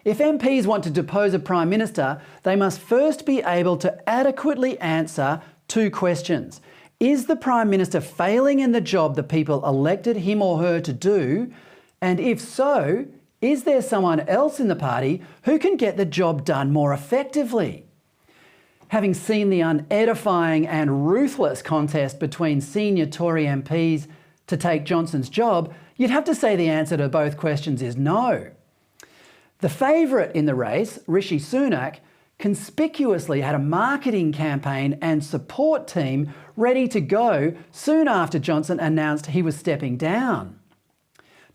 If MPs want to depose a Prime Minister, they must first be able to adequately answer two questions. Is the Prime Minister failing in the job the people elected him or her to do? And if so, is there someone else in the party who can get the job done more effectively? Having seen the unedifying and ruthless contest between senior Tory MPs to take Johnson's job, you'd have to say the answer to both questions is no. The favourite in the race, Rishi Sunak, conspicuously had a marketing campaign and support team ready to go soon after Johnson announced he was stepping down.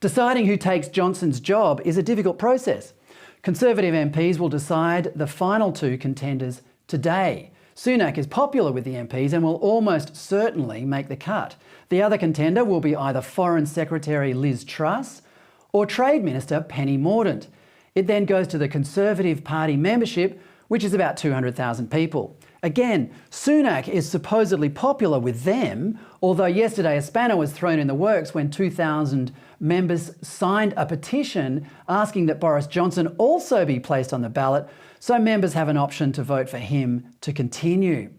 Deciding who takes Johnson's job is a difficult process. Conservative MPs will decide the final two contenders today. Sunak is popular with the MPs and will almost certainly make the cut. The other contender will be either Foreign Secretary Liz Truss or Trade Minister Penny Mordaunt. It then goes to the Conservative Party membership, which is about 200,000 people. Again, Sunak is supposedly popular with them, although yesterday a spanner was thrown in the works when 2,000 members signed a petition asking that Boris Johnson also be placed on the ballot, so members have an option to vote for him to continue.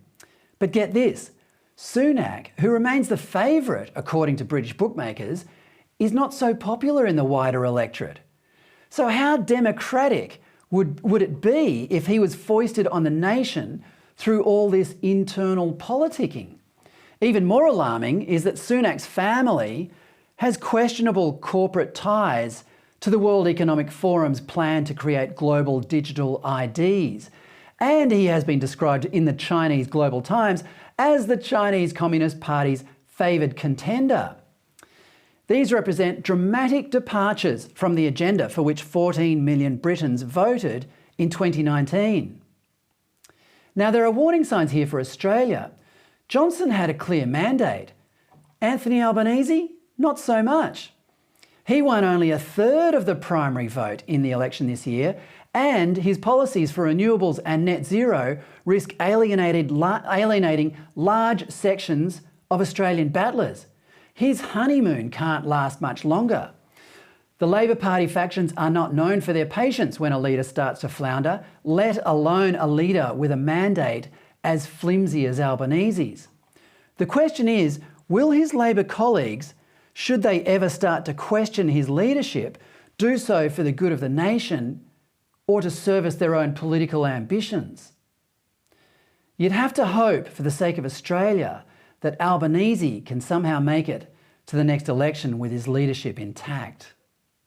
But get this, Sunak, who remains the favourite according to British bookmakers, is not so popular in the wider electorate. So how democratic would it be if he was foisted on the nation through all this internal politicking? Even more alarming is that Sunak's family has questionable corporate ties to the World Economic Forum's plan to create global digital IDs. And he has been described in the Chinese Global Times as the Chinese Communist Party's favoured contender. These represent dramatic departures from the agenda for which 14 million Britons voted in 2019. Now, there are warning signs here for Australia. Johnson had a clear mandate. Anthony Albanese, not so much. He won only a third of the primary vote in the election this year, and his policies for renewables and net zero risk alienating large sections of Australian battlers. His honeymoon can't last much longer. The Labor Party factions are not known for their patience when a leader starts to flounder, let alone a leader with a mandate as flimsy as Albanese's. The question is, will his Labor colleagues, should they ever start to question his leadership, do so for the good of the nation or to service their own political ambitions? You'd have to hope, for the sake of Australia, that Albanese can somehow make it to the next election with his leadership intact.